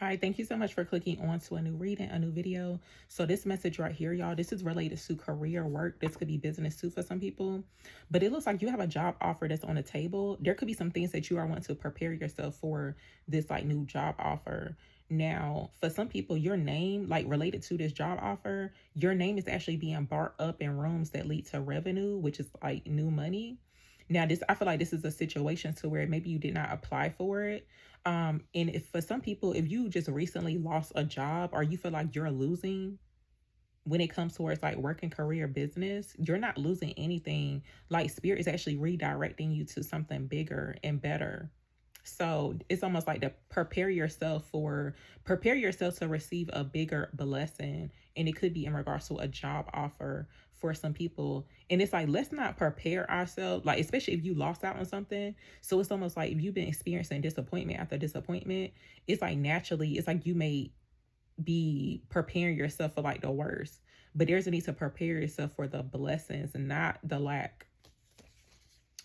Hi, thank you so much for clicking on to a new reading, a new video. So this message right here, y'all, this is related to career work. This could be business too for some people, but it looks like you have a job offer that's on the table. There could be some things that you are wanting to prepare yourself for this like new job offer. Now, for some people, your name, like related to this job offer, your name is actually being brought up in rooms that lead to revenue, which is like new money. Now, I feel like this is a situation to where maybe you did not apply for it. And if for some people, if you just recently lost a job or you feel like you're losing when it comes towards like working, career, business, you're not losing anything. Like spirit is actually redirecting you to something bigger and better. So it's almost like to prepare yourself to receive a bigger blessing. And it could be in regards to a job offer for some people. And it's like, let's not prepare ourselves, like, especially if you lost out on something. So it's almost like if you've been experiencing disappointment after disappointment, it's like naturally, it's like you may be preparing yourself for like the worst. But there's a need to prepare yourself for the blessings and not the lack.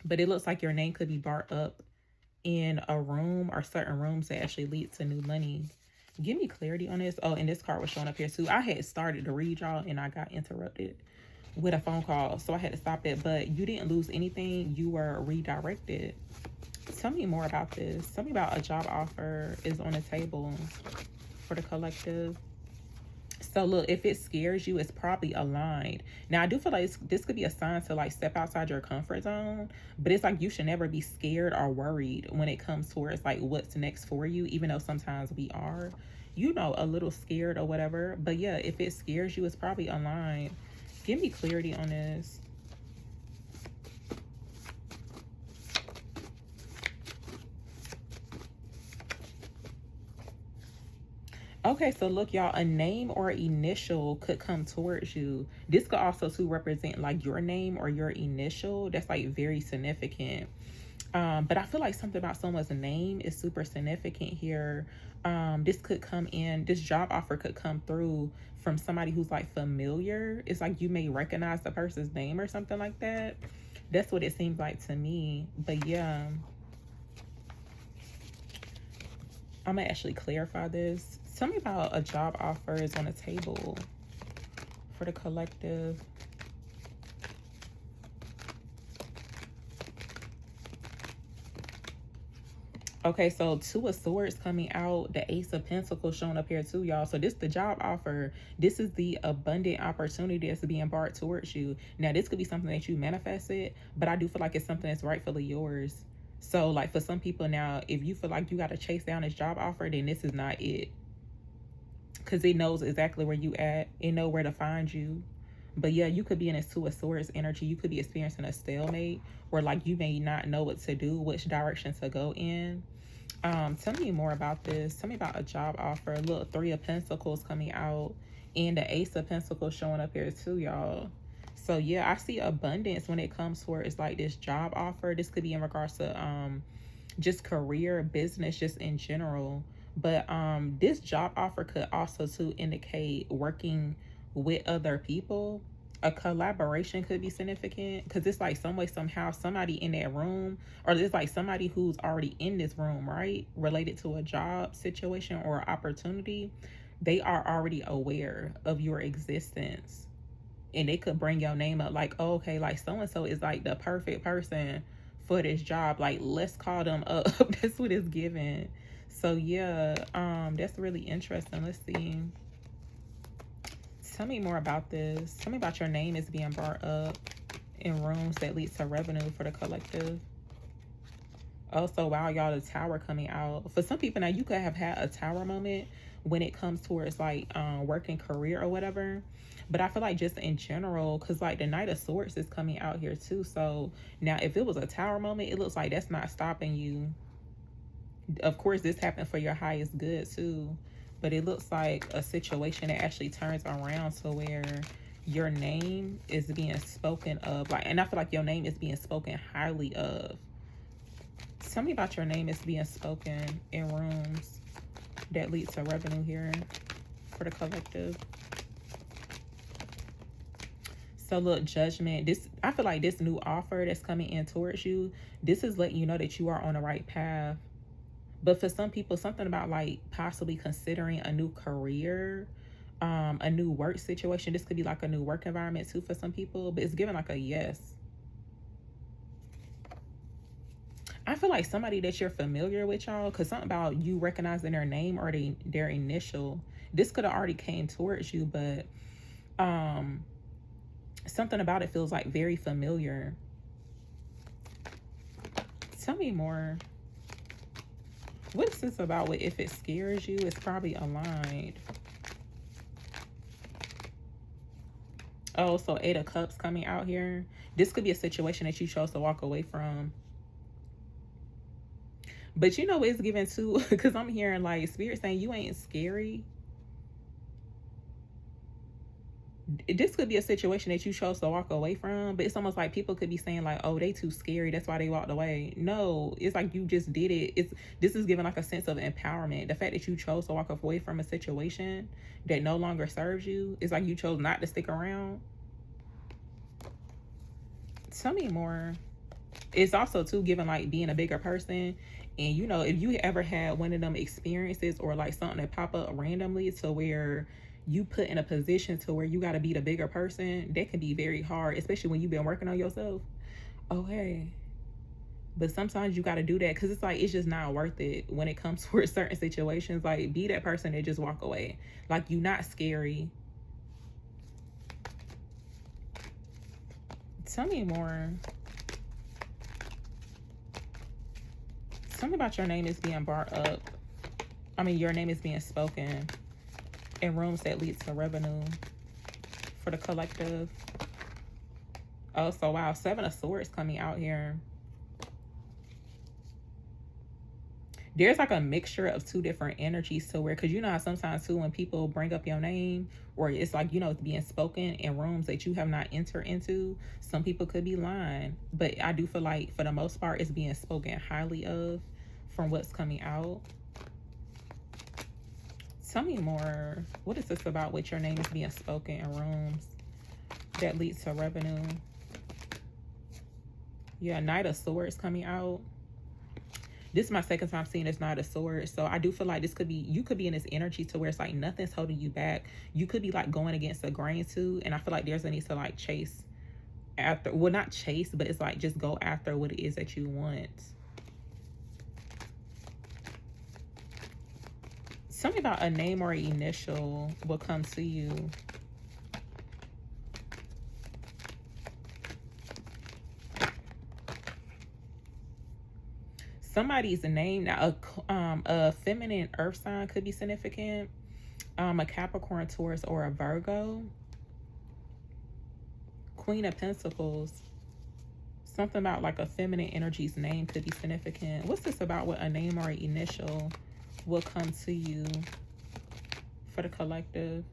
But it looks like your name could be brought up in a room or certain rooms that actually lead to new money. Give me clarity on this. Oh, and this card was showing up here too. I had started to read y'all and I got interrupted with a phone call, so I had to stop it. But you didn't lose anything. You were redirected. Tell me more about this. Tell me about a job offer is on the table for the collective. So look, if it scares you, it's probably aligned. Now, I do feel like this could be a sign to like step outside your comfort zone, but it's like you should never be scared or worried when it comes towards like what's next for you, even though sometimes we are, you know, a little scared or whatever. But yeah, if it scares you, it's probably aligned. Give me clarity on this. Okay, so look, y'all, a name or initial could come towards you. This could also too represent like your name or your initial. That's like very significant. But I feel like something about someone's name is super significant here. This could come in, this job offer could come through from somebody who's like familiar. It's like you may recognize the person's name or something like that. That's what it seems like to me. But yeah, I'm gonna actually clarify this. Tell me about a job offer is on the table for the collective. Okay, so Two of Swords coming out, the Ace of Pentacles showing up here too, y'all. So this the job offer. This is the abundant opportunity that's being brought towards you. Now, this could be something that you manifested, but I do feel like it's something that's rightfully yours. So like for some people now, if you feel like you got to chase down this job offer, then this is not it. Because it knows exactly where you at. It know where to find you. But yeah, you could be in a Two of Swords energy. You could be experiencing a stalemate where like you may not know what to do, which direction to go in. Tell me more about this. Tell me about a job offer. Look, Three of Pentacles coming out and the Ace of Pentacles showing up here too, y'all. So yeah, I see abundance when it comes towards like this job offer. This could be in regards to just career, business, just in general. But this job offer could also too indicate working with other people. A collaboration could be significant because it's like some way, somehow, somebody in that room, or it's like somebody who's already in this room, right? Related to a job situation or opportunity, they are already aware of your existence. And they could bring your name up like, oh, okay, like so-and-so is like the perfect person for this job. Like, let's call them up. That's what it's given. So yeah, that's really interesting. Let's see. Tell me more about this. Tell me about your name is being brought up in rooms that leads to revenue for the collective. Also, wow, y'all, the Tower coming out. For some people now, you could have had a Tower moment when it comes towards like working career or whatever. But I feel like just in general, because like the Knight of Swords is coming out here too. So now if it was a Tower moment, it looks like that's not stopping you. Of course, this happened for your highest good too. But it looks like a situation that actually turns around to where your name is being spoken of. Like, and I feel like your name is being spoken highly of. Tell me about your name is being spoken in rooms that lead to revenue here for the collective. So look, Judgment. This, I feel like this new offer that's coming in towards you, this is letting you know that you are on the right path. But for some people, something about like possibly considering a new career, a new work situation. This could be like a new work environment too for some people, but it's given like a yes. I feel like somebody that you're familiar with, y'all, because something about you recognizing their name or their initial. This could have already came towards you, but something about it feels like very familiar. Tell me more. What is this about? With if it scares you, it's probably aligned. Oh, so 8 of Cups coming out here. This could be a situation that you chose to walk away from. But you know it's given too, because I'm hearing like Spirit saying you ain't scary. This could be a situation that you chose to walk away from, but it's almost like people could be saying like, oh, they too scary, that's why they walked away. No, it's like you just did it. This is giving like a sense of empowerment. The fact that you chose to walk away from a situation that no longer serves you, it's like you chose not to stick around. Tell me more. It's also too giving like being a bigger person. And you know, if you ever had one of them experiences or like something that pop up randomly to where you put in a position to where you got to be the bigger person, that can be very hard, especially when you've been working on yourself. Okay. But sometimes you got to do that because it's like, it's just not worth it when it comes to certain situations. Like, be that person that just walk away. Like, you not scary. Tell me more. Something about your name is being brought up. I mean, your name is being spoken in rooms that lead to revenue for the collective. Oh, so wow, 7 of Swords coming out here. There's like a mixture of 2 different energies to where, because you know how sometimes too when people bring up your name or it's like, you know, it's being spoken in rooms that you have not entered into, some people could be lying. But I do feel like for the most part it's being spoken highly of from what's coming out. Tell me more. What is this about with your name is being spoken in rooms that leads to revenue? Yeah, Knight of Swords coming out. This is my second time seeing this Knight of Swords. So I do feel like this could be, you could be in this energy to where it's like nothing's holding you back. You could be like going against the grain too. And I feel like there's a need to like chase after, well, not chase, but it's like just go after what it is that you want. Tell me about a name or an initial will come to you. Somebody's name. Now, a feminine earth sign could be significant. A Capricorn, Taurus, or a Virgo. Queen of Pentacles. Something about like a feminine energy's name could be significant. What's this about with a name or an initial will come to you for the collective?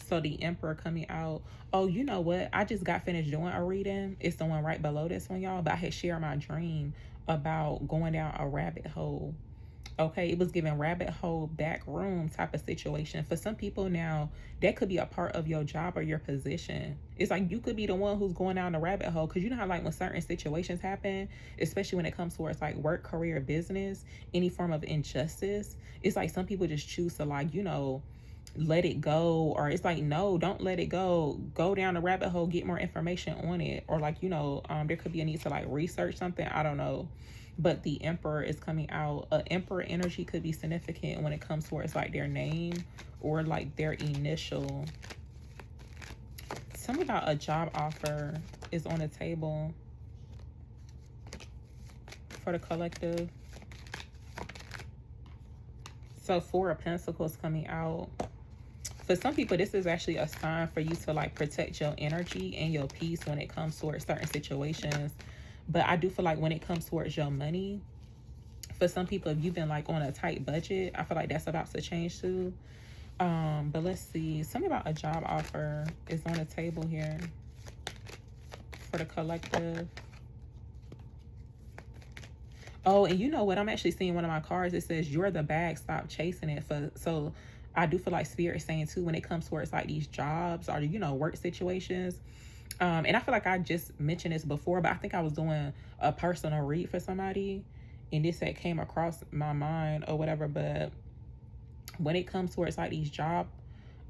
So the Emperor coming out. Oh, you know what? I just got finished doing a reading. It's the one right below this one, y'all. But I had shared my dream about going down a rabbit hole. Okay, it was giving rabbit hole back room type of situation. For some people now, that could be a part of your job or your position. It's like you could be the one who's going down the rabbit hole. Because you know how like when certain situations happen, especially when it comes towards like work, career, business, any form of injustice, it's like some people just choose to like, you know, let it go. Or it's like, no, don't let it go. Go down the rabbit hole, get more information on it. Or like, you know, there could be a need to like research something. I don't know. But the Emperor is coming out. Emperor energy could be significant when it comes towards like their name or like their initial. Tell me about a job offer is on the table for the collective. So 4 of Pentacles coming out. For some people, this is actually a sign for you to like protect your energy and your peace when it comes towards certain situations. But I do feel like when it comes towards your money, for some people, if you've been like on a tight budget, I feel like that's about to change too. But let's see. Something about a job offer is on the table here for the collective. Oh, and you know what? I'm actually seeing one of my cards. It says, you're the bag, stop chasing it. So I do feel like Spirit is saying too, when it comes towards like these jobs or, you know, work situations. And I feel like I just mentioned this before, but I think I was doing a personal read for somebody. and this had came across my mind or whatever. But when it comes towards like these job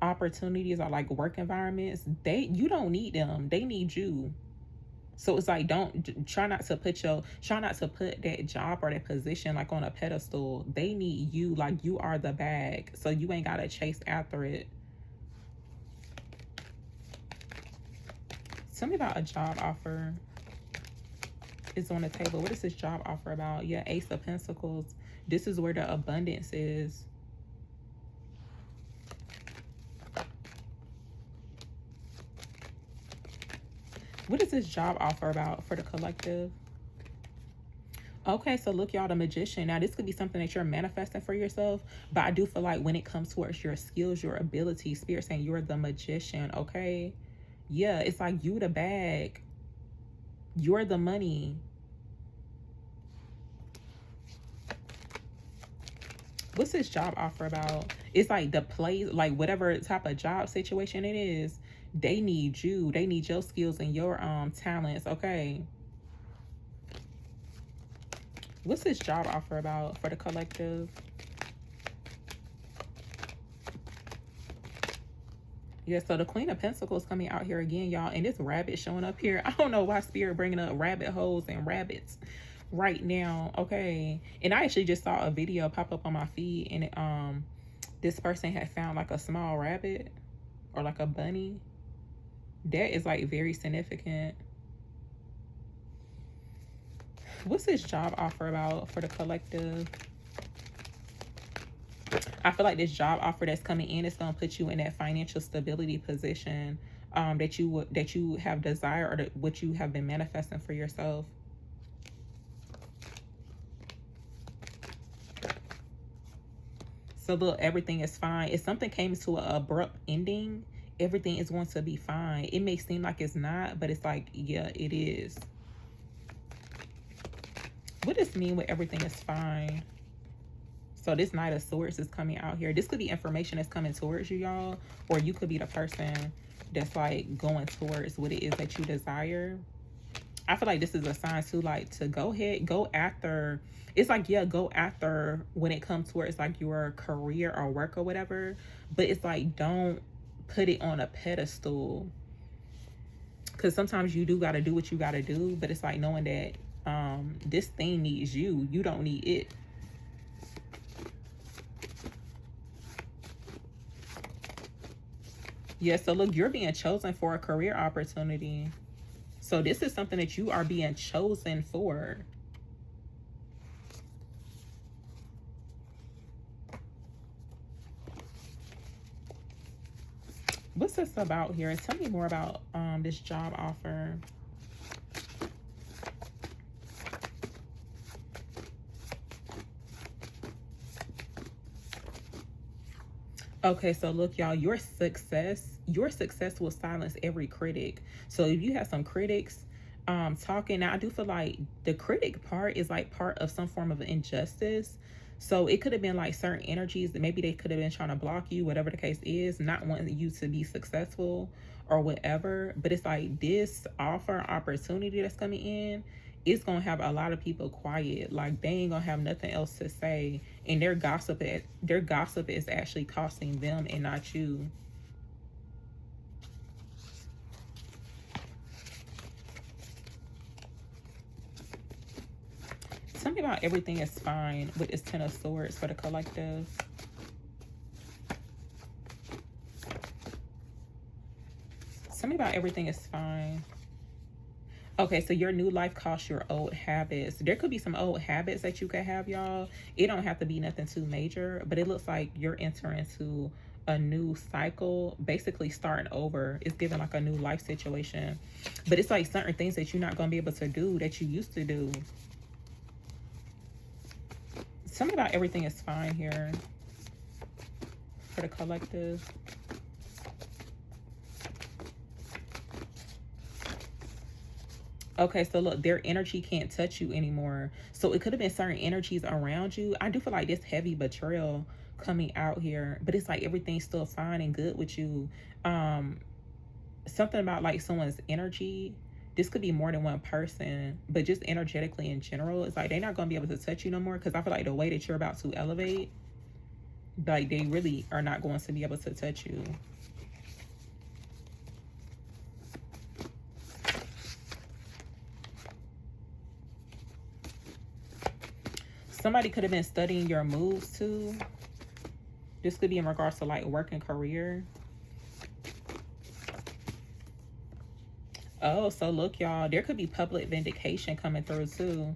opportunities or like work environments, you don't need them, they need you. So it's like, try not to put that job or that position like on a pedestal. They need you, like you are the bag, so you ain't gotta chase after it. Tell me about a job offer. It's on the table. What is this job offer about? Yeah, Ace of Pentacles. This is where the abundance is. What is this job offer about for the collective? Okay, so look, y'all, the Magician. Now, this could be something that you're manifesting for yourself, but I do feel like when it comes towards your skills, your abilities, Spirit saying you're the Magician, okay? Yeah, it's like you the bag. You're the money. What's this job offer about? It's like the place, like whatever type of job situation it is, they need you. They need your skills and your talents, okay? What's this job offer about for the collective? Yeah, so the Queen of Pentacles coming out here again, y'all, and this rabbit showing up here. I don't know why Spirit bringing up rabbit holes and rabbits right now, okay? And I actually just saw a video pop up on my feed, and it, this person had found like a small rabbit or like a bunny. That is like very significant. What's this job offer about for the collective? I feel like this job offer that's coming in is going to put you in that financial stability position that you have desired, or what you have been manifesting for yourself. So look, everything is fine. If something came to an abrupt ending, everything is going to be fine. It may seem like it's not, but it's like, yeah, it is. What does this mean with everything is fine? So this Knight of Swords is coming out here. This could be information that's coming towards you, y'all. Or you could be the person that's like going towards what it is that you desire. I feel like this is a sign too, like to go ahead, go after. It's like, yeah, go after when it comes towards like your career or work or whatever. But it's like, don't put it on a pedestal. Because sometimes you do got to do what you got to do. But it's like knowing that this thing needs you. You don't need it. Yeah, so look, you're being chosen for a career opportunity. So this is something that you are being chosen for. What's this about here? Tell me more about this job offer. Okay, so look, y'all, your success will silence every critic. So if you have some critics talking, now I do feel like the critic part is like part of some form of injustice. So it could have been like certain energies that maybe they could have been trying to block you, whatever the case is, not wanting you to be successful or whatever. But it's like this opportunity that's coming in, it's gonna have a lot of people quiet. Like they ain't gonna have nothing else to say, and their gossip is actually costing them and not you. Tell me about everything is fine with this Ten of Swords for the collective. Tell me about everything is fine. Okay, so your new life costs your old habits. There could be some old habits that you could have, y'all. It don't have to be nothing too major, but it looks like you're entering into a new cycle, basically starting over. It's giving like a new life situation. But it's like certain things that you're not going to be able to do that you used to do. Tell me about everything is fine here for the collective. Okay, so look, their energy can't touch you anymore. So it could have been certain energies around you. I do feel like this heavy betrayal coming out here, but it's like everything's still fine and good with you. Something about like someone's energy This could be more than one person, but just energetically in general, it's like they're not going to be able to touch you no more, because I feel like the way that you're about to elevate, like they really are not going to be able to touch you. Somebody could have been studying your moves too. This could be in regards to like work and career. Oh, so look, y'all, there could be public vindication coming through too.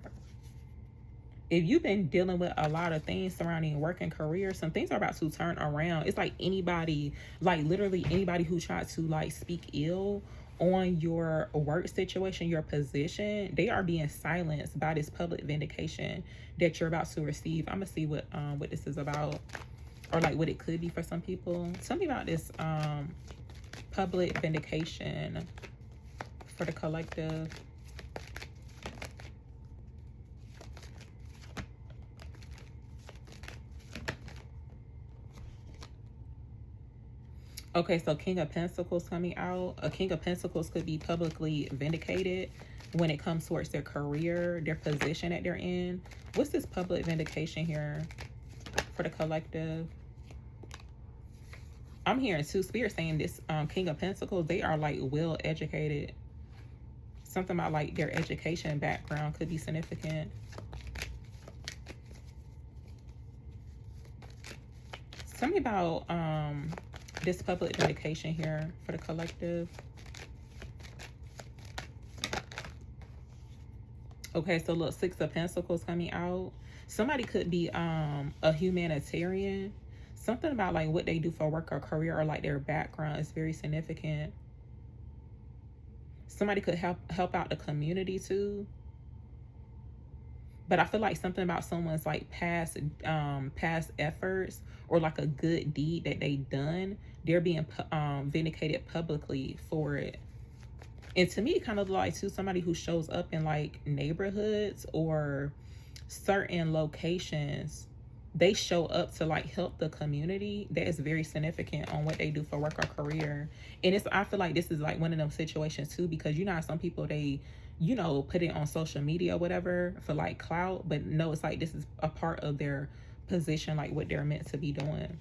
If you've been dealing with a lot of things surrounding work and career, some things are about to turn around. It's like anybody, like literally anybody who tried to like speak ill on your work situation, your position, they are being silenced by this public vindication that you're about to receive. I'm gonna see what this is about, or like what it could be for some people. Tell me about this public vindication for the collective. Okay, so King of Pentacles coming out. A King of Pentacles could be publicly vindicated when it comes towards their career, their position that they're in. What's this public vindication here for the collective? I'm hearing two spirits saying this King of Pentacles, they are like well educated. Something about like their education background could be significant. Something about this public vindication here for the collective. Okay, so look, Six of Pentacles coming out. Somebody could be a humanitarian. Something about like what they do for work or career, or like their background is very significant. Somebody could help out the community too. But I feel like something about someone's like past efforts, or like a good deed that they done, they're being vindicated publicly for it. And to me, it kind of like too somebody who shows up in like neighborhoods or certain locations. They show up to like help the community. That is very significant on what they do for work or career. And I feel like this is like one of them situations too, because you know how some people, they, you know, put it on social media or whatever for like clout, but no, it's like this is a part of their position, like what they're meant to be doing.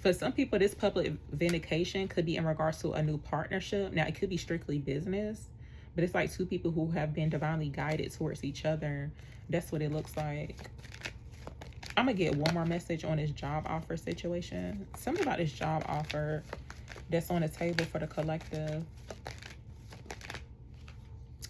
For some people, this public vindication could be in regards to a new partnership. Now, it could be strictly business, but it's like two people who have been divinely guided towards each other. That's what it looks like. I'm going to get one more message on this job offer situation. Something about this job offer that's on the table for the collective.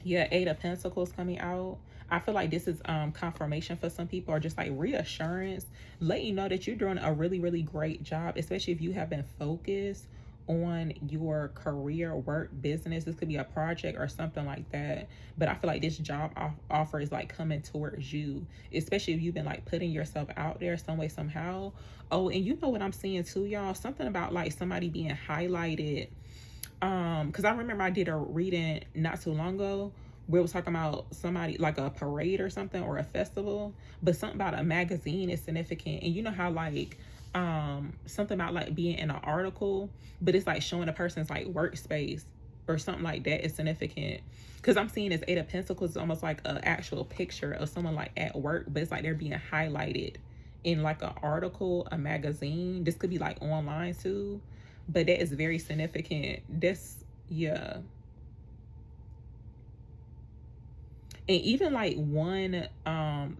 Yeah, Eight of Pentacles coming out. I feel like this is confirmation for some people, or just like reassurance, letting you know that you're doing a really, really great job, especially if you have been focused on your career, work, business. This could be a project or something like that. But I feel like this job offer is like coming towards you, especially if you've been like putting yourself out there some way, somehow. Oh, and you know what I'm seeing too, y'all? Something about like somebody being highlighted. Because I remember I did a reading not too long ago where it was talking about somebody like a parade or something, or a festival, but something about a magazine is significant. And you know how like something about like being in an article, but it's like showing a person's like workspace or something like that is significant. Because I'm seeing this Eight of Pentacles is almost like an actual picture of someone like at work, but it's like they're being highlighted in like an article, a magazine. This could be like online too, but that is very significant. This, yeah. And even like one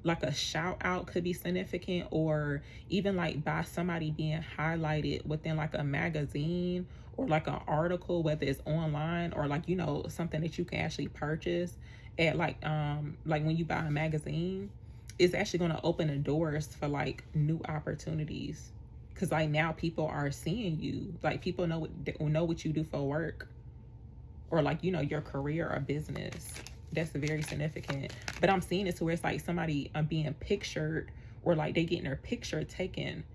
like a shout out could be significant, or even like by somebody being highlighted within like a magazine or like an article, whether it's online or like, you know, something that you can actually purchase at like when you buy a magazine. It's actually going to open the doors for like new opportunities, because like now people are seeing you, like people know what you do for work, or like, you know, your career or business. That's very significant. But I'm seeing it to where it's like somebody being pictured, or like they getting their picture taken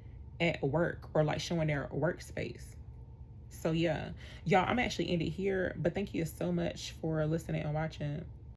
at work, or like showing their workspace. So yeah, y'all, I'm actually ended here, but thank you so much for listening and watching.